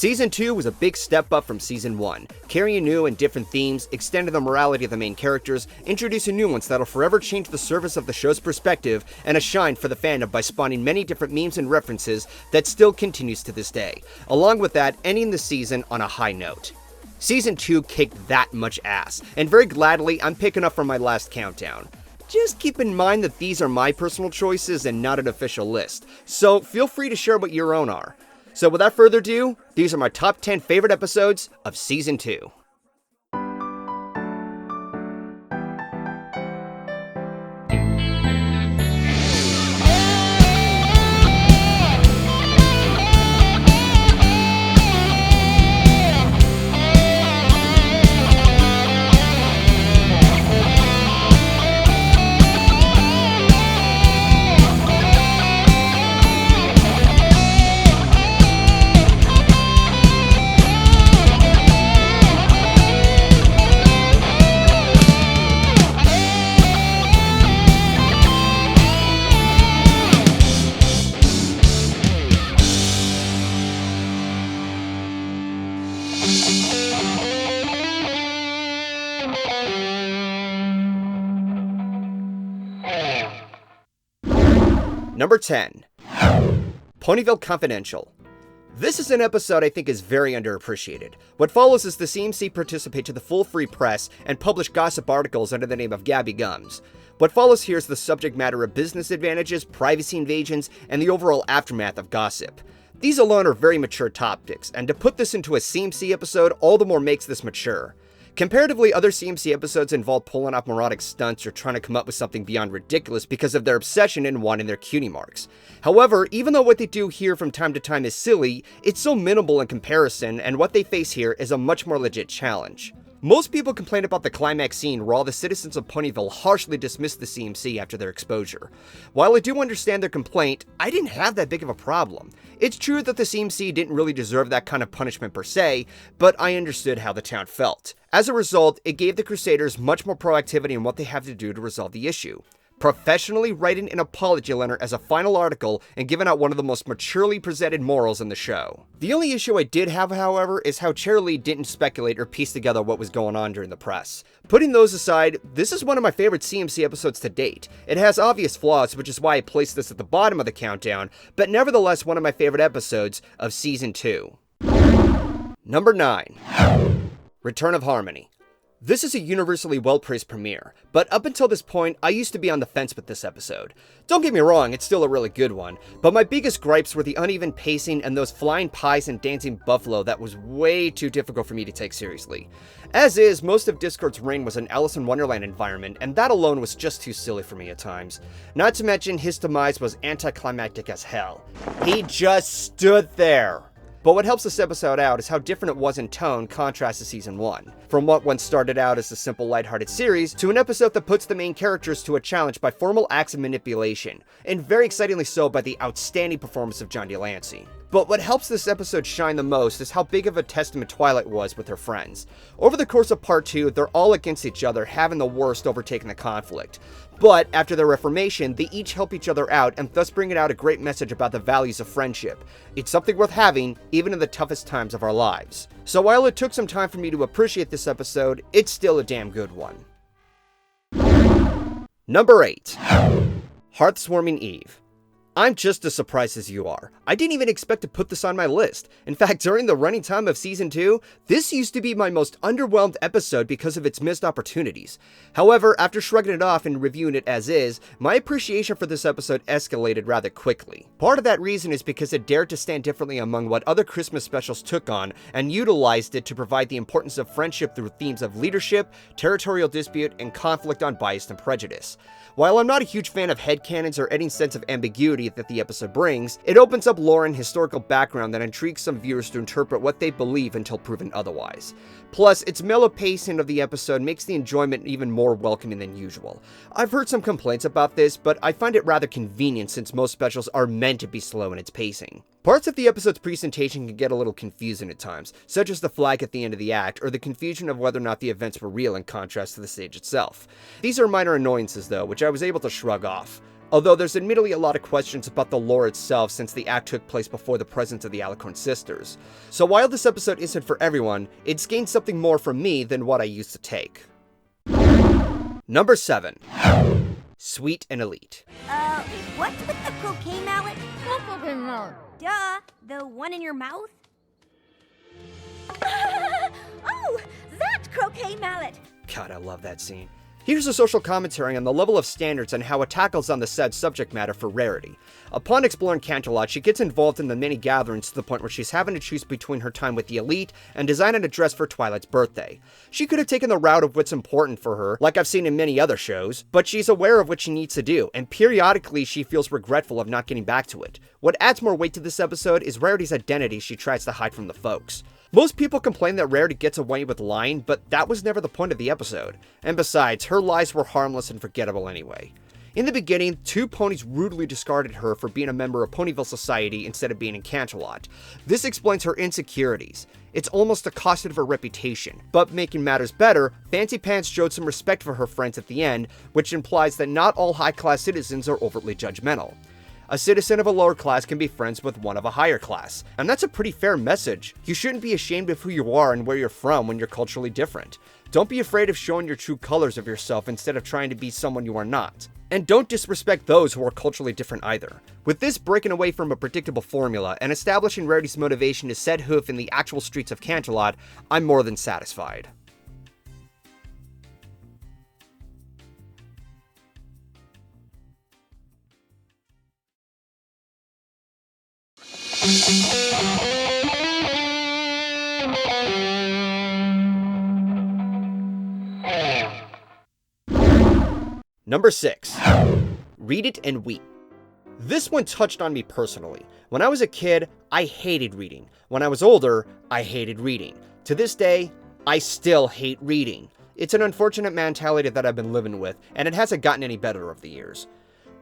Season 2 was a big step up from Season 1, carrying new and different themes, extending the morality of the main characters, introducing new ones that'll forever change the surface of the show's perspective, and a shine for the fandom by spawning many different memes and references that still continues to this day, along with that ending the season on a high note. Season 2 kicked that much ass, and very gladly I'm picking up from my last countdown. Just keep in mind that these are my personal choices and not an official list, so feel free to share what your own are. So without further ado, these are my top 10 favorite episodes of Season 2. Number 10. Ponyville Confidential. This is an episode I think is very underappreciated. What follows is the CMC participate to the full free press and publish gossip articles under the name of Gabby Gums. What follows here is the subject matter of business advantages, privacy invasions, and the overall aftermath of gossip. These alone are very mature topics, and to put this into a CMC episode all the more makes this mature. Comparatively, other CMC episodes involve pulling off moronic stunts or trying to come up with something beyond ridiculous because of their obsession in wanting their cutie marks. However, even though what they do here from time to time is silly, it's so minimal in comparison, and what they face here is a much more legit challenge. Most people complain about the climax scene where all the citizens of Ponyville harshly dismiss the CMC after their exposure. While I do understand their complaint, I didn't have that big of a problem. It's true that the CMC didn't really deserve that kind of punishment per se, but I understood how the town felt. As a result, it gave the Crusaders much more proactivity in what they have to do to resolve the issue. Professionally writing an apology letter as a final article and giving out one of the most maturely presented morals in the show. The only issue I did have, however, is how Cheerilee didn't speculate or piece together what was going on during the press. Putting those aside, this is one of my favorite CMC episodes to date. It has obvious flaws, which is why I placed this at the bottom of the countdown, but nevertheless one of my favorite episodes of Season 2. Number 9. Return of Harmony. This is a universally well-praised premiere, but up until this point, I used to be on the fence with this episode. Don't get me wrong, it's still a really good one, but my biggest gripes were the uneven pacing and those flying pies and dancing buffalo that was way too difficult for me to take seriously. As is, most of Discord's reign was an Alice in Wonderland environment, and that alone was just too silly for me at times. Not to mention, his demise was anticlimactic as hell. He just stood there. But what helps this episode out is how different it was in tone contrast to Season 1. From what once started out as a simple lighthearted series, to an episode that puts the main characters to a challenge by formal acts of manipulation, and very excitingly so by the outstanding performance of John Delancey. But what helps this episode shine the most is how big of a testament Twilight was with her friends. Over the course of Part 2, they're all against each other, having the worst overtaking the conflict. But after their reformation, they each help each other out and thus bring out a great message about the values of friendship. It's something worth having, even in the toughest times of our lives. So while it took some time for me to appreciate this episode, it's still a damn good one. Number 8. Hearthswarming Eve. I'm just as surprised as you are. I didn't even expect to put this on my list. In fact, during the running time of Season 2, this used to be my most underwhelmed episode because of its missed opportunities. However, after shrugging it off and reviewing it as is, my appreciation for this episode escalated rather quickly. Part of that reason is because it dared to stand differently among what other Christmas specials took on, and utilized it to provide the importance of friendship through themes of leadership, territorial dispute, and conflict on bias and prejudice. While I'm not a huge fan of headcanons or any sense of ambiguity ambiguity that the episode brings, it opens up lore and historical background that intrigues some viewers to interpret what they believe until proven otherwise. Plus, its mellow pacing of the episode makes the enjoyment even more welcoming than usual. I've heard some complaints about this, but I find it rather convenient since most specials are meant to be slow in its pacing. Parts of the episode's presentation can get a little confusing at times, such as the flag at the end of the act, or the confusion of whether or not the events were real in contrast to the stage itself. These are minor annoyances though, which I was able to shrug off. Although there's admittedly a lot of questions about the lore itself since the act took place before the presence of the Alicorn sisters. So while this episode isn't for everyone, it's gained something more from me than what I used to take. Number 7. Sweet and Elite. What's with the croquet mallet? What croquet mallet? Duh, the one in your mouth? Oh, that croquet mallet! God, I love that scene. Here's a social commentary on the level of standards and how it tackles on the said subject matter for Rarity. Upon exploring Canterlot, she gets involved in the many gatherings to the point where she's having to choose between her time with the elite and designing a dress for Twilight's birthday. She could have taken the route of what's important for her, like I've seen in many other shows, but she's aware of what she needs to do, and periodically she feels regretful of not getting back to it. What adds more weight to this episode is Rarity's identity she tries to hide from the folks. Most people complain that Rarity gets away with lying, but that was never the point of the episode. And besides, her lies were harmless and forgettable anyway. In the beginning, two ponies rudely discarded her for being a member of Ponyville Society instead of being in Canterlot. This explains her insecurities. It's almost the cost of her reputation. But making matters better, Fancy Pants showed some respect for her friends at the end, which implies that not all high-class citizens are overtly judgmental. A citizen of a lower class can be friends with one of a higher class, and that's a pretty fair message. You shouldn't be ashamed of who you are and where you're from when you're culturally different. Don't be afraid of showing your true colors of yourself instead of trying to be someone you are not. And don't disrespect those who are culturally different either. With this breaking away from a predictable formula and establishing Rarity's motivation to set hoof in the actual streets of Canterlot, I'm more than satisfied. Number 6. Read It and Weep. This one touched on me personally. When I was a kid, I hated reading. When I was older, I hated reading. To this day, I still hate reading. It's an unfortunate mentality that I've been living with, and it hasn't gotten any better over the years.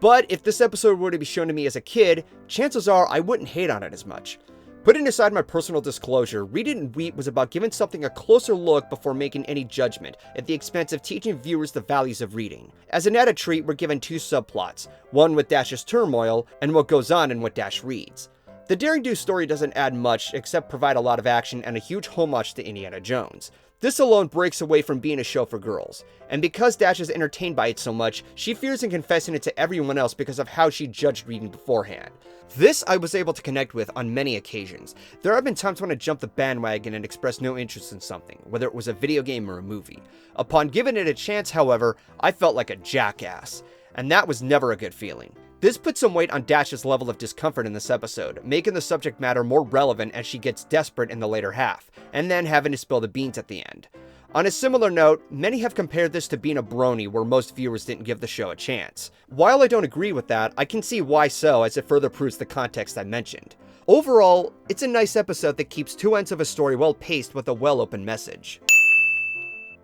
But if this episode were to be shown to me as a kid, chances are I wouldn't hate on it as much. Putting aside my personal disclosure, Read It and Weep was about giving something a closer look before making any judgment, at the expense of teaching viewers the values of reading. As an added treat, we're given two subplots, one with Dash's turmoil, and what goes on in what Dash reads. The Daring Do story doesn't add much, except provide a lot of action and a huge homage to Indiana Jones. This alone breaks away from being a show for girls, and because Dash is entertained by it so much, she fears in confessing it to everyone else because of how she judged reading beforehand. This I was able to connect with on many occasions. There have been times when I jumped the bandwagon and expressed no interest in something, whether it was a video game or a movie. Upon giving it a chance, however, I felt like a jackass, and that was never a good feeling. This puts some weight on Dash's level of discomfort in this episode, making the subject matter more relevant as she gets desperate in the later half, and then having to spill the beans at the end. On a similar note, many have compared this to being a brony where most viewers didn't give the show a chance. While I don't agree with that, I can see why so, as it further proves the context I mentioned. Overall, it's a nice episode that keeps two ends of a story well paced with a well-opened message.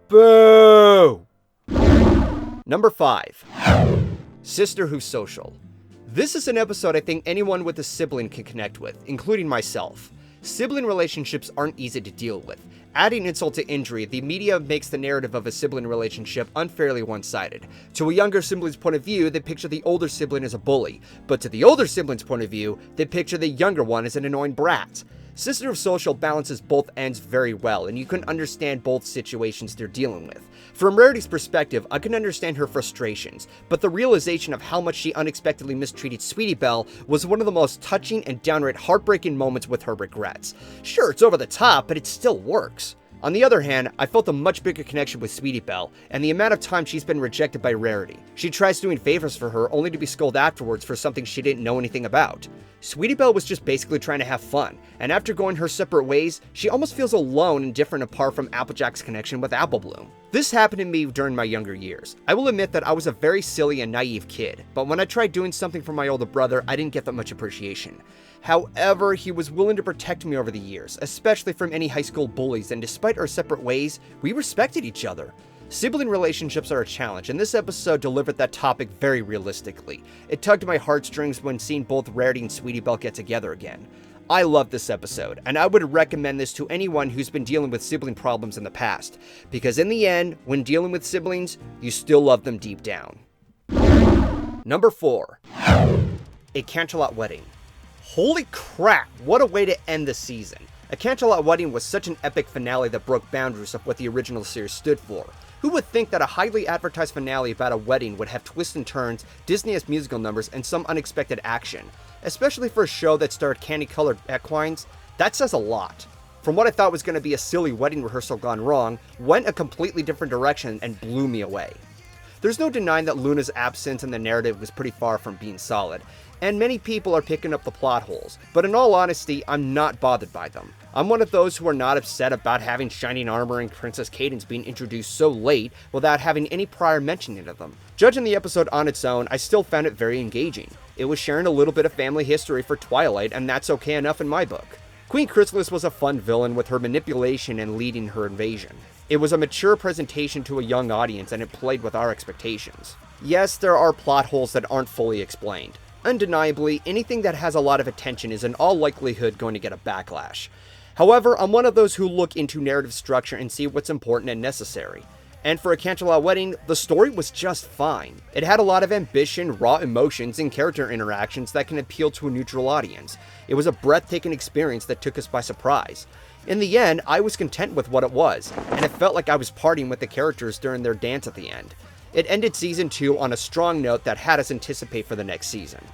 Boo! Number 5. Sister Who's Social. This is an episode I think anyone with a sibling can connect with, including myself. Sibling relationships aren't easy to deal with. Adding insult to injury, the media makes the narrative of a sibling relationship unfairly one-sided. To a younger sibling's point of view, they picture the older sibling as a bully, but to the older sibling's point of view, they picture the younger one as an annoying brat. Sister of Social balances both ends very well, and you can understand both situations they're dealing with. From Rarity's perspective, I can understand her frustrations, but the realization of how much she unexpectedly mistreated Sweetie Belle was one of the most touching and downright heartbreaking moments with her regrets. Sure, it's over the top, but it still works. On the other hand, I felt a much bigger connection with Sweetie Belle, and the amount of time she's been rejected by Rarity. She tries doing favors for her, only to be scolded afterwards for something she didn't know anything about. Sweetie Belle was just basically trying to have fun, and after going her separate ways, she almost feels alone and different apart from Applejack's connection with Apple Bloom. This happened to me during my younger years. I will admit that I was a very silly and naive kid, but when I tried doing something for my older brother, I didn't get that much appreciation. However, he was willing to protect me over the years, especially from any high school bullies, and despite our separate ways, we respected each other. Sibling relationships are a challenge, and this episode delivered that topic very realistically. It tugged my heartstrings when seeing both Rarity and Sweetie Belle get together again. I love this episode, and I would recommend this to anyone who's been dealing with sibling problems in the past, because in the end, when dealing with siblings, you still love them deep down. Number 4. A Canterlot Wedding. Holy crap, what a way to end the season. A Canterlot Wedding was such an epic finale that broke boundaries of what the original series stood for. Who would think that a highly advertised finale about a wedding would have twists and turns, Disney-esque musical numbers, and some unexpected action? Especially for a show that starred candy-colored equines, that says a lot. From what I thought was going to be a silly wedding rehearsal gone wrong, went a completely different direction and blew me away. There's no denying that Luna's absence in the narrative was pretty far from being solid, and many people are picking up the plot holes, but in all honesty, I'm not bothered by them. I'm one of those who are not upset about having shining armor and Princess Cadance being introduced so late without having any prior mentioning of them. Judging the episode on its own, I still found it very engaging. It was sharing a little bit of family history for Twilight, and that's okay enough in my book. Queen Chrysalis was a fun villain with her manipulation and leading her invasion. It was a mature presentation to a young audience, and it played with our expectations. Yes, there are plot holes that aren't fully explained. Undeniably, anything that has a lot of attention is in all likelihood going to get a backlash. However, I'm one of those who look into narrative structure and see what's important and necessary. And for A Canterlot Wedding, the story was just fine. It had a lot of ambition, raw emotions, and character interactions that can appeal to a neutral audience. It was a breathtaking experience that took us by surprise. In the end, I was content with what it was, and it felt like I was partying with the characters during their dance at the end. It ended Season 2 on a strong note that had us anticipate for the next season.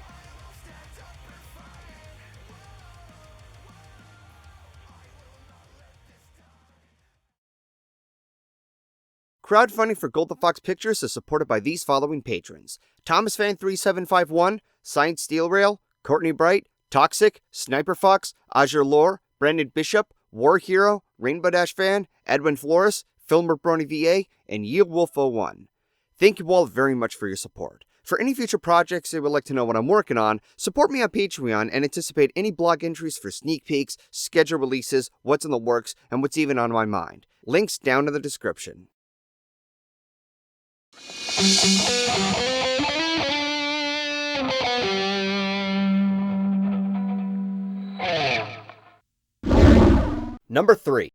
Crowdfunding for GoldenFox Pictures is supported by these following patrons: ThomasFan3751, Science Steel Rail, Courtney Bright, Toxic, Sniper Fox, Azure Lore, Brandon Bishop, War Hero, Rainbow Dash Fan, Edwin Flores, Filmer Brony VA, and Yield Wolf 01. Thank you all very much for your support. For any future projects you would like to know what I'm working on, support me on Patreon and anticipate any blog entries for sneak peeks, schedule releases, what's in the works, and what's even on my mind. Links down in the description. Number 3.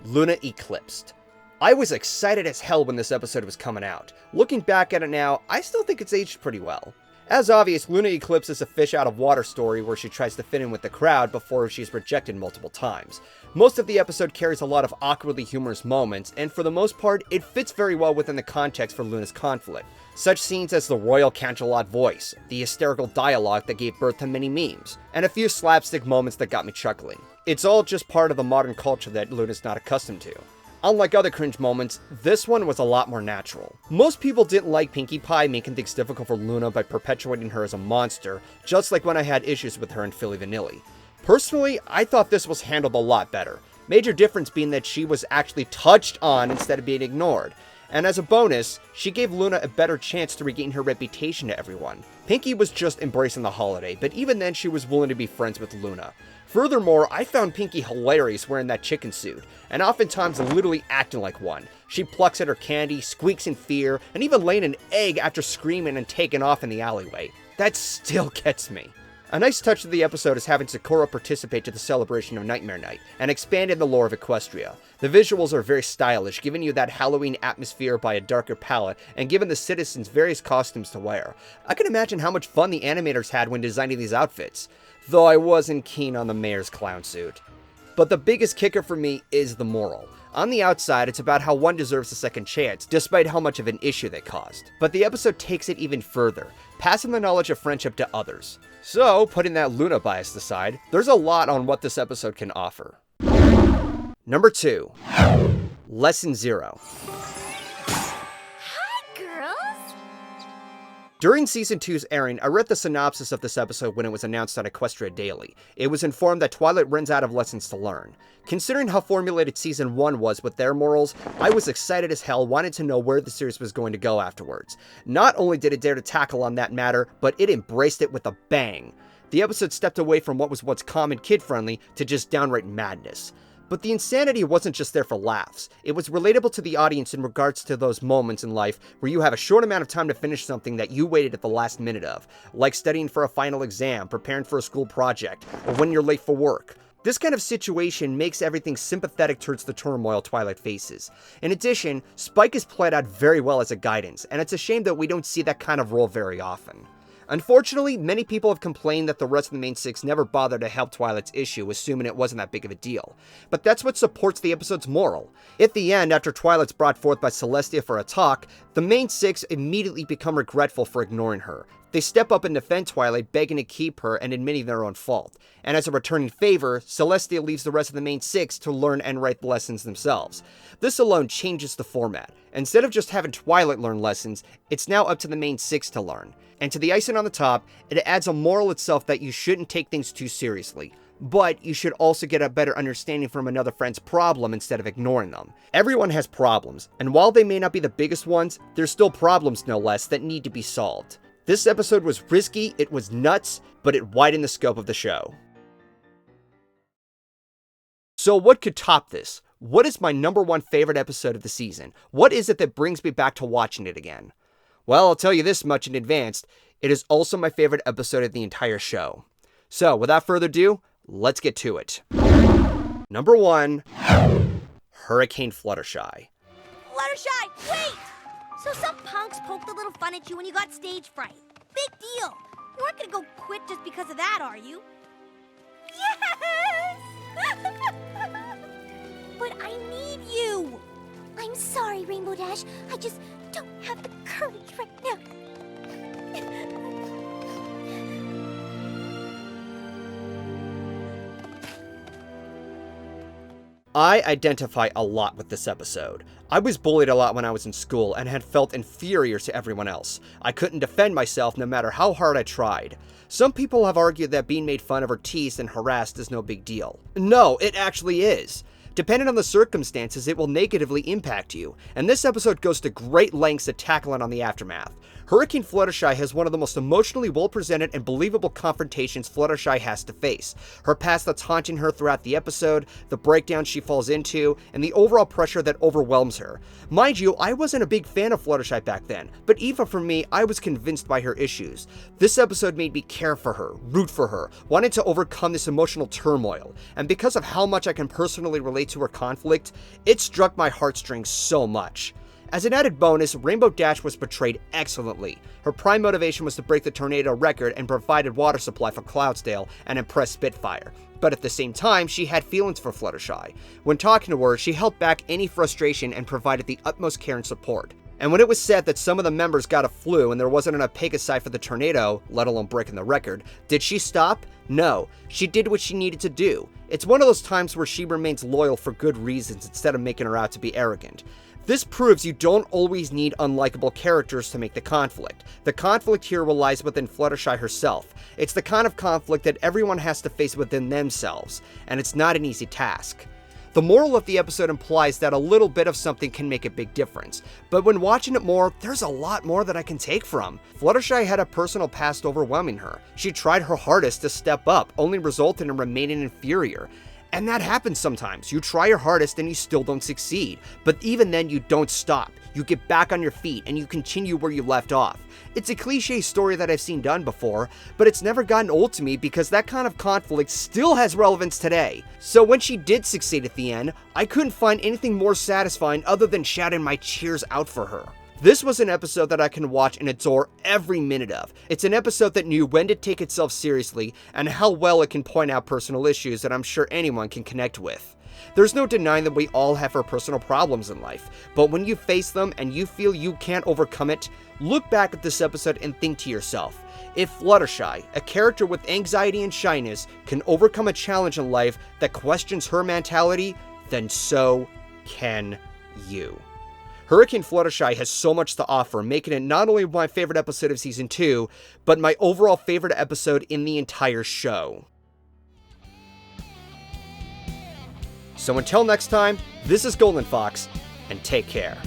Luna Eclipsed. I was excited as hell when this episode was coming out. Looking back at it now, I still think it's aged pretty well. As obvious, Luna Eclipse is a fish out of water story where she tries to fit in with the crowd before she's rejected multiple times. Most of the episode carries a lot of awkwardly humorous moments, and for the most part, it fits very well within the context for Luna's conflict. Such scenes as the Royal Canterlot voice, the hysterical dialogue that gave birth to many memes, and a few slapstick moments that got me chuckling. It's all just part of the modern culture that Luna's not accustomed to. Unlike other cringe moments, this one was a lot more natural. Most people didn't like Pinkie Pie making things difficult for Luna by perpetuating her as a monster, just like when I had issues with her in Philly Vanilli. Personally, I thought this was handled a lot better. Major difference being that she was actually touched on instead of being ignored. And as a bonus, she gave Luna a better chance to regain her reputation to everyone. Pinkie was just embracing the holiday, but even then she was willing to be friends with Luna. Furthermore, I found Pinkie hilarious wearing that chicken suit, and oftentimes literally acting like one. She plucks at her candy, squeaks in fear, and even laying an egg after screaming and taking off in the alleyway. That still gets me. A nice touch of the episode is having Sakura participate to the celebration of Nightmare Night, and expand in the lore of Equestria. The visuals are very stylish, giving you that Halloween atmosphere by a darker palette, and giving the citizens various costumes to wear. I can imagine how much fun the animators had when designing these outfits, though I wasn't keen on the mayor's clown suit. But the biggest kicker for me is the moral. On the outside, it's about how one deserves a second chance, despite how much of an issue they caused. But the episode takes it even further, passing the knowledge of friendship to others. So, putting that Luna bias aside, there's a lot on what this episode can offer. Number 2. Lesson 0. Hi, girls! During Season 2's airing, I read the synopsis of this episode when it was announced on Equestria Daily. It was informed that Twilight runs out of lessons to learn. Considering how formulated Season 1 was with their morals, I was excited as hell, wanted to know where the series was going to go afterwards. Not only did it dare to tackle on that matter, but it embraced it with a bang. The episode stepped away from what was once calm and kid-friendly to just downright madness. But the insanity wasn't just there for laughs. It was relatable to the audience in regards to those moments in life where you have a short amount of time to finish something that you waited at the last minute of, like studying for a final exam, preparing for a school project, or when you're late for work. This kind of situation makes everything sympathetic towards the turmoil Twilight faces. In addition, Spike is played out very well as a guidance, and it's a shame that we don't see that kind of role very often. Unfortunately, many people have complained that the rest of the main six never bothered to help Twilight's issue, assuming it wasn't that big of a deal. But that's what supports the episode's moral. At the end, after Twilight's brought forth by Celestia for a talk, the main six immediately become regretful for ignoring her. They step up and defend Twilight, begging to keep her and admitting their own fault. And as a returning favor, Celestia leaves the rest of the main six to learn and write the lessons themselves. This alone changes the format. Instead of just having Twilight learn lessons, it's now up to the main six to learn. And to the icing on the top, it adds a moral itself that you shouldn't take things too seriously. But you should also get a better understanding from another friend's problem instead of ignoring them. Everyone has problems, and while they may not be the biggest ones, there's still problems no less that need to be solved. This episode was risky, it was nuts, but it widened the scope of the show. So what could top this? What is my #1 favorite episode of the season? What is it that brings me back to watching it again? Well, I'll tell you this much in advance, it is also my favorite episode of the entire show. So, without further ado, let's get to it. #1, Hurricane Fluttershy. Fluttershy, wait! So some punks poked a little fun at you when you got stage fright. Big deal. You aren't gonna go quit just because of that, are you? Yes! But I need you! I'm sorry, Rainbow Dash. I just don't have the courage right now. I identify a lot with this episode. I was bullied a lot when I was in school and had felt inferior to everyone else. I couldn't defend myself no matter how hard I tried. Some people have argued that being made fun of or teased and harassed is no big deal. No, it actually is. Depending on the circumstances, it will negatively impact you, and this episode goes to great lengths to tackle it on the aftermath. Hurricane Fluttershy has one of the most emotionally well-presented and believable confrontations Fluttershy has to face. Her past that's haunting her throughout the episode, the breakdown she falls into, and the overall pressure that overwhelms her. Mind you, I wasn't a big fan of Fluttershy back then, but even for me, I was convinced by her issues. This episode made me care for her, root for her, wanted to overcome this emotional turmoil, and because of how much I can personally relate to her conflict, it struck my heartstrings so much. As an added bonus, Rainbow Dash was portrayed excellently. Her prime motivation was to break the tornado record and provided water supply for Cloudsdale and impress Spitfire. But at the same time, she had feelings for Fluttershy. When talking to her, she held back any frustration and provided the utmost care and support. And when it was said that some of the members got a flu and there wasn't enough Pegasi for the tornado, let alone breaking the record, did she stop? No. She did what she needed to do. It's one of those times where she remains loyal for good reasons instead of making her out to be arrogant. This proves you don't always need unlikable characters to make the conflict. The conflict here relies within Fluttershy herself. It's the kind of conflict that everyone has to face within themselves, and it's not an easy task. The moral of the episode implies that a little bit of something can make a big difference, but when watching it more, there's a lot more that I can take from. Fluttershy had a personal past overwhelming her. She tried her hardest to step up, only resulting in remaining inferior. And that happens sometimes. You try your hardest and you still don't succeed. But even then, you don't stop. You get back on your feet and you continue where you left off. It's a cliche story that I've seen done before, but it's never gotten old to me because that kind of conflict still has relevance today. So when she did succeed at the end, I couldn't find anything more satisfying other than shouting my cheers out for her. This was an episode that I can watch and adore every minute of. It's an episode that knew when to take itself seriously and how well it can point out personal issues that I'm sure anyone can connect with. There's no denying that we all have our personal problems in life, but when you face them and you feel you can't overcome it, look back at this episode and think to yourself, if Fluttershy, a character with anxiety and shyness, can overcome a challenge in life that questions her mentality, then so can you. Hurricane Fluttershy has so much to offer, making it not only my favorite episode of Season 2, but my overall favorite episode in the entire show. So until next time, this is GoldenFox, and take care.